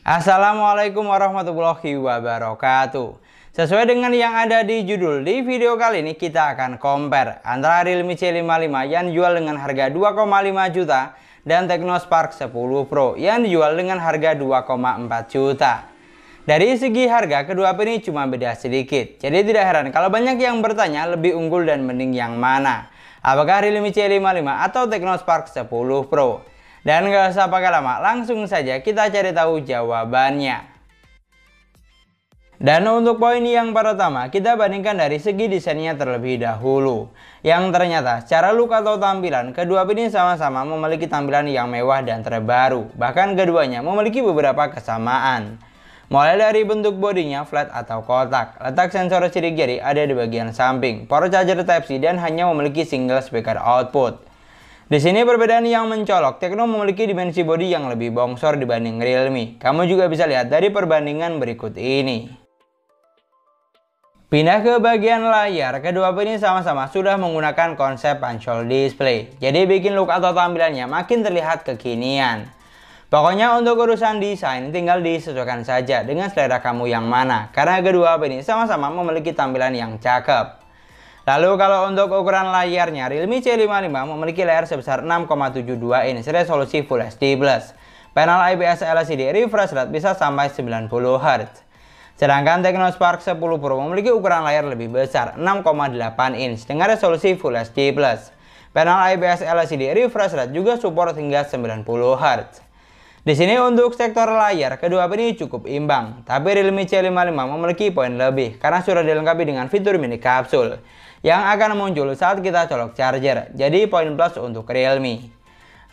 Assalamualaikum warahmatullahi wabarakatuh. Sesuai dengan yang ada di judul, di video kali ini kita akan compare antara Realme C55 yang dijual dengan harga 2,5 juta dan Tecno Spark 10 Pro yang dijual dengan harga 2,4 juta. Dari segi harga, kedua HP ini cuma beda sedikit. Jadi tidak heran kalau banyak yang bertanya lebih unggul dan mending yang mana. Apakah Realme C55 atau Tecno Spark 10 Pro? Dan gak usah pakai lama, langsung saja kita cari tahu jawabannya. Dan untuk poin yang pertama, kita bandingkan dari segi desainnya terlebih dahulu. Yang ternyata secara look atau tampilan, kedua HP ini sama-sama memiliki tampilan yang mewah dan terbaru. Bahkan keduanya memiliki beberapa kesamaan. Mulai dari bentuk bodinya flat atau kotak, letak sensor sidik jari ada di bagian samping, port charger Type-C dan hanya memiliki single speaker output. Di sini perbedaan yang mencolok, Tecno memiliki dimensi bodi yang lebih bongsor dibanding Realme. Kamu juga bisa lihat dari perbandingan berikut ini. Pindah ke bagian layar, kedua HP ini sama-sama sudah menggunakan konsep punch-hole display. Jadi bikin look atau tampilannya makin terlihat kekinian. Pokoknya untuk urusan desain tinggal disesuaikan saja dengan selera kamu yang mana. Karena kedua HP ini sama-sama memiliki tampilan yang cakep. Lalu kalau untuk ukuran layarnya, Realme C55 memiliki layar sebesar 6,72 inch resolusi Full HD+. Panel IPS LCD refresh rate bisa sampai 90 Hz. Sedangkan Tecno Spark 10 Pro memiliki ukuran layar lebih besar 6,8 inch dengan resolusi Full HD+. Panel IPS LCD refresh rate juga support hingga 90 Hz. Di sini untuk sektor layar, kedua HP ini cukup imbang. Tapi Realme C55 memiliki poin lebih karena sudah dilengkapi dengan fitur mini kapsul yang akan muncul saat kita colok charger. Jadi poin plus untuk Realme.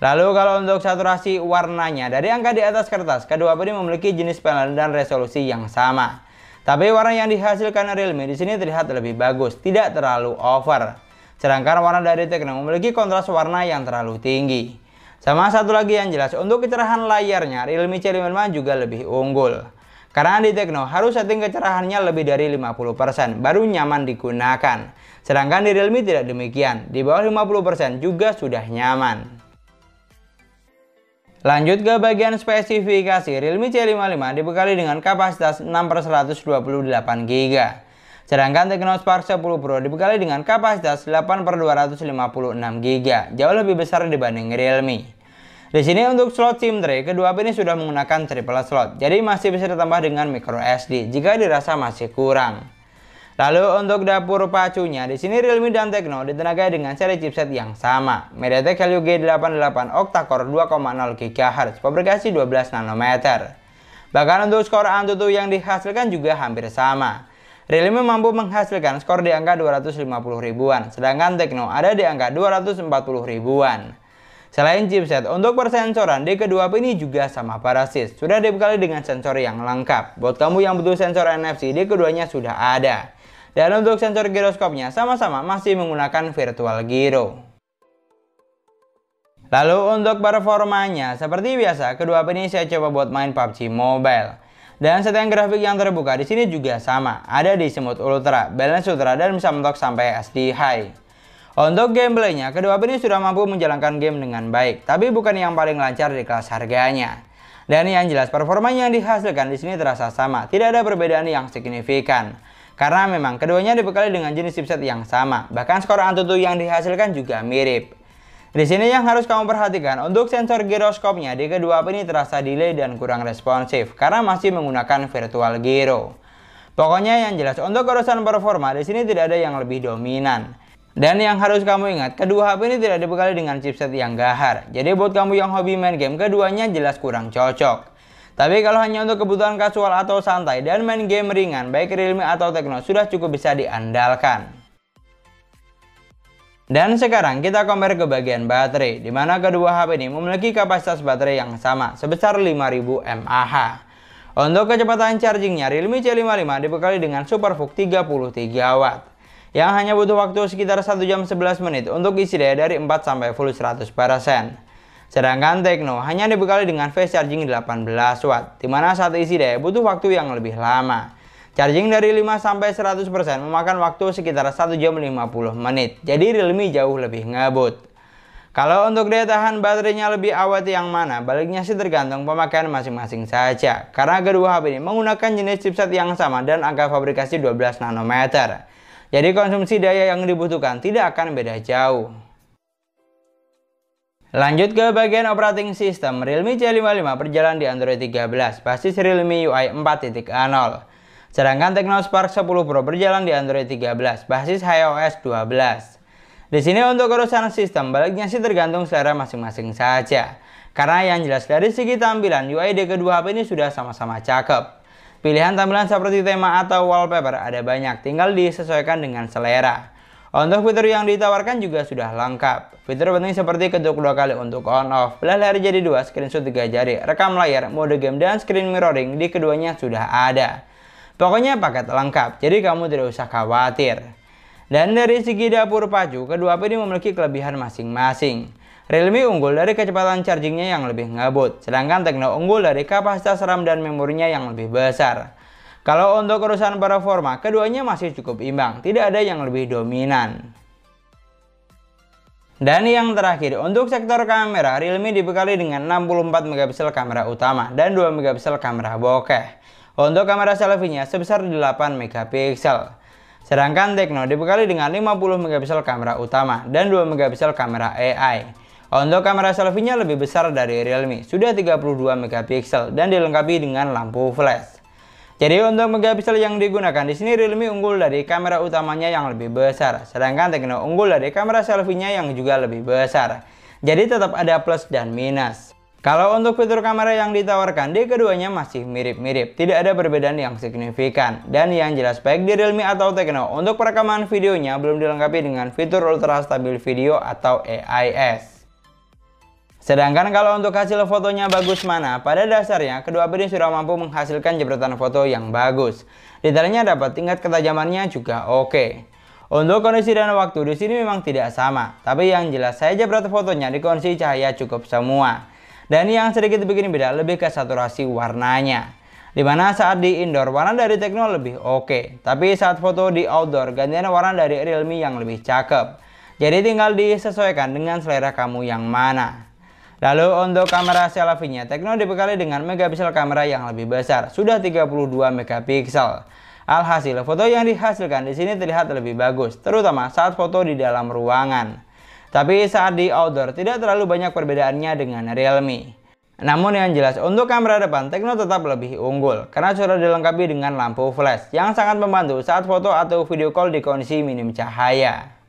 Lalu kalau untuk saturasi warnanya, dari angka di atas kertas, kedua HP ini memiliki jenis panel dan resolusi yang sama. Tapi warna yang dihasilkan Realme di sini terlihat lebih bagus, tidak terlalu over. Sedangkan warna dari Tecno memiliki kontras warna yang terlalu tinggi. Sama satu lagi yang jelas, untuk kecerahan layarnya, Realme C55 juga lebih unggul. Karena di Tecno harus setting kecerahannya lebih dari 50% baru nyaman digunakan. Sedangkan di Realme tidak demikian, di bawah 50% juga sudah nyaman. Lanjut ke bagian spesifikasi, Realme C55 dibekali dengan kapasitas 6/128GB. Sedangkan Tecno Spark 10 Pro dibekali dengan kapasitas 8/256GB, jauh lebih besar dibanding Realme. Di sini untuk slot SIM tray, kedua HP ini sudah menggunakan triple slot, jadi masih bisa ditambah dengan micro SD jika dirasa masih kurang. Lalu untuk dapur pacunya, di sini Realme dan Tecno ditenagai dengan seri chipset yang sama, MediaTek Helio G88 octa-core 2,0 GHz, fabrikasi 12 nanometer. Bahkan untuk skor AnTuTu yang dihasilkan juga hampir sama. Realme mampu menghasilkan skor di angka 250 ribuan, sedangkan Tecno ada di angka 240 ribuan. Selain chipset, untuk persensoran di kedua HP ini juga sama persis, sudah dibekali dengan sensor yang lengkap. Buat kamu yang butuh sensor NFC, di keduanya sudah ada. Dan untuk sensor giroskopnya sama-sama masih menggunakan virtual gyro. Lalu untuk performanya, seperti biasa, kedua HP ini saya coba buat main PUBG Mobile. Dan setting grafik yang terbuka di sini juga sama, ada di Smooth Ultra, Balance Ultra, dan bisa mentok sampai SD High. Untuk gameplaynya, kedua HP ini sudah mampu menjalankan game dengan baik, tapi bukan yang paling lancar di kelas harganya. Dan yang jelas performanya yang dihasilkan di sini terasa sama, tidak ada perbedaan yang signifikan. Karena memang keduanya dibekali dengan jenis chipset yang sama, bahkan skor AnTuTu yang dihasilkan juga mirip. Di sini yang harus kamu perhatikan, untuk sensor giroskopnya di kedua HP ini terasa delay dan kurang responsif karena masih menggunakan virtual gyro. Pokoknya yang jelas untuk urusan performa di sini tidak ada yang lebih dominan. Dan yang harus kamu ingat, kedua HP ini tidak dibekali dengan chipset yang gahar. Jadi buat kamu yang hobi main game, keduanya jelas kurang cocok. Tapi kalau hanya untuk kebutuhan kasual atau santai dan main game ringan, baik Realme atau Tecno sudah cukup bisa diandalkan. Dan sekarang kita compare ke bagian baterai, di mana kedua HP ini memiliki kapasitas baterai yang sama, sebesar 5000 mAh. Untuk kecepatan chargingnya, Realme C55 dibekali dengan SuperVOOC 33W, yang hanya butuh waktu sekitar 1 jam 11 menit untuk isi daya dari 4 sampai full 100%. Sedangkan Tecno hanya dibekali dengan fast charging 18W, di mana saat isi daya butuh waktu yang lebih lama. Charging dari 5 sampai 100% memakan waktu sekitar 1 jam 50 menit. Jadi Realme jauh lebih ngebut. Kalau untuk daya tahan baterainya lebih awet yang mana, baliknya sih tergantung pemakaian masing-masing saja. Karena kedua HP ini menggunakan jenis chipset yang sama dan angka fabrikasi 12 nanometer. Jadi konsumsi daya yang dibutuhkan tidak akan beda jauh. Lanjut ke bagian operating system, Realme C55 berjalan di Android 13, basis Realme UI 4.0. Sedangkan Tecno Spark 10 Pro berjalan di Android 13, basis iOS 12. Di sini untuk urusan sistem, baliknya sih tergantung selera masing-masing saja. Karena yang jelas dari segi tampilan, UI di kedua HP ini sudah sama-sama cakep. Pilihan tampilan seperti tema atau wallpaper ada banyak, tinggal disesuaikan dengan selera. Untuk fitur yang ditawarkan juga sudah lengkap. Fitur penting seperti ketuk 2 kali untuk on off, belah layar jadi 2, screenshot 3 jari, rekam layar, mode game, dan screen mirroring di keduanya sudah ada. Pokoknya paket lengkap, jadi kamu tidak usah khawatir. Dan dari segi dapur pacu, kedua HP ini memiliki kelebihan masing-masing. Realme unggul dari kecepatan chargingnya yang lebih ngebut, sedangkan Tecno unggul dari kapasitas RAM dan memorinya yang lebih besar. Kalau untuk urusan performa, keduanya masih cukup imbang, tidak ada yang lebih dominan. Dan yang terakhir, untuk sektor kamera, Realme dibekali dengan 64 megapiksel kamera utama dan 2 megapiksel kamera bokeh. Untuk kamera selfie-nya sebesar 8 megapiksel. Sedangkan Tecno dibekali dengan 50 megapiksel kamera utama dan 2 megapiksel kamera AI. Untuk kamera selfie-nya lebih besar dari Realme, sudah 32 megapiksel dan dilengkapi dengan lampu flash. Jadi untuk megapiksel yang digunakan di sini Realme unggul dari kamera utamanya yang lebih besar, sedangkan Tecno unggul dari kamera selfie-nya yang juga lebih besar. Jadi tetap ada plus dan minus. Kalau untuk fitur kamera yang ditawarkan di keduanya masih mirip-mirip, tidak ada perbedaan yang signifikan. Dan yang jelas baik di Realme atau Tecno, untuk perekaman videonya belum dilengkapi dengan fitur ultra stabil video atau AIS. Sedangkan kalau untuk hasil fotonya bagus mana, pada dasarnya kedua HP ini sudah mampu menghasilkan jepretan foto yang bagus. Detailnya dapat, tingkat ketajamannya juga oke. Untuk kondisi dan waktu di sini memang tidak sama, tapi yang jelas saya jepret fotonya di kondisi cahaya cukup semua. Dan yang sedikit bikin beda lebih ke saturasi warnanya. Dimana saat di indoor warna dari Tecno lebih oke, tapi saat foto di outdoor gantian warna dari Realme yang lebih cakep. Jadi tinggal disesuaikan dengan selera kamu yang mana. Lalu untuk kamera selfie-nya, Tecno dibekali dengan megapiksel kamera yang lebih besar, sudah 32 megapiksel. Alhasil foto yang dihasilkan di sini terlihat lebih bagus, terutama saat foto di dalam ruangan. Tapi saat di outdoor tidak terlalu banyak perbedaannya dengan Realme. Namun yang jelas untuk kamera depan Tecno tetap lebih unggul karena sudah dilengkapi dengan lampu flash yang sangat membantu saat foto atau video call di kondisi minim cahaya.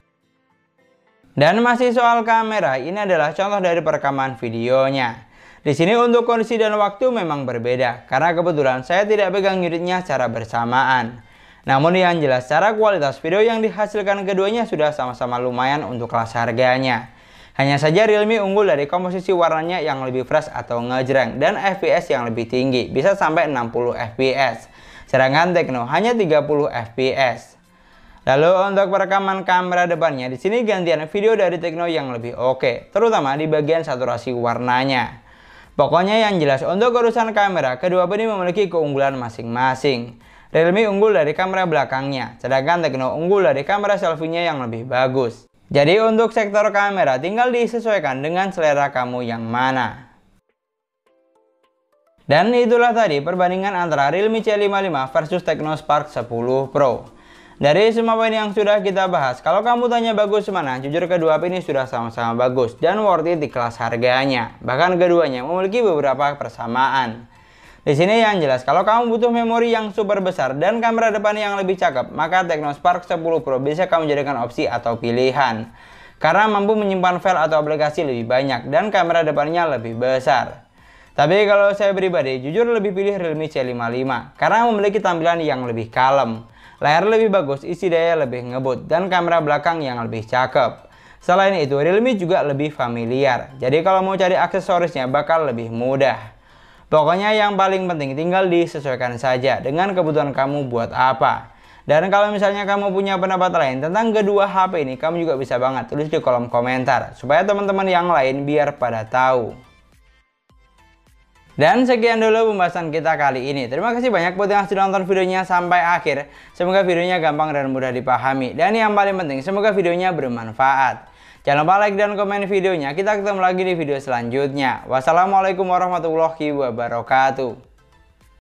Dan masih soal kamera, ini adalah contoh dari perekaman videonya. Di sini untuk kondisi dan waktu memang berbeda karena kebetulan saya tidak pegang unitnya secara bersamaan. Namun yang jelas secara kualitas video yang dihasilkan keduanya sudah sama-sama lumayan untuk kelas harganya. Hanya saja Realme unggul dari komposisi warnanya yang lebih fresh atau ngejreng dan FPS yang lebih tinggi, bisa sampai 60 FPS. Sedangkan Tecno hanya 30 FPS. Lalu untuk perekaman kamera depannya, di sini gantian video dari Tecno yang lebih oke, terutama di bagian saturasi warnanya. Pokoknya yang jelas untuk urusan kamera, kedua HP ini memiliki keunggulan masing-masing. Realme unggul dari kamera belakangnya, sedangkan Tecno unggul dari kamera selfie-nya yang lebih bagus. Jadi untuk sektor kamera tinggal disesuaikan dengan selera kamu yang mana. Dan itulah tadi perbandingan antara Realme C55 versus Tecno Spark 10 Pro. Dari semua poin yang sudah kita bahas, kalau kamu tanya bagus mana, jujur kedua HP ini sudah sama-sama bagus dan worth it di kelas harganya. Bahkan keduanya memiliki beberapa persamaan. Di sini yang jelas, kalau kamu butuh memori yang super besar dan kamera depan yang lebih cakep, maka Tecno Spark 10 Pro bisa kamu jadikan opsi atau pilihan. Karena mampu menyimpan file atau aplikasi lebih banyak dan kamera depannya lebih besar. Tapi kalau saya pribadi, jujur lebih pilih Realme C55 karena memiliki tampilan yang lebih kalem, layar lebih bagus, isi daya lebih ngebut, dan kamera belakang yang lebih cakep. Selain itu, Realme juga lebih familiar, jadi kalau mau cari aksesorisnya bakal lebih mudah. Pokoknya yang paling penting tinggal disesuaikan saja dengan kebutuhan kamu buat apa. Dan kalau misalnya kamu punya pendapat lain tentang kedua HP ini, kamu juga bisa banget tulis di kolom komentar supaya teman-teman yang lain biar pada tahu. Dan sekian dulu pembahasan kita kali ini. Terima kasih banyak buat yang sudah nonton videonya sampai akhir. Semoga videonya gampang dan mudah dipahami. Dan yang paling penting, semoga videonya bermanfaat. Jangan lupa like dan komen videonya. Kita ketemu lagi di video selanjutnya. Wassalamualaikum warahmatullahi wabarakatuh.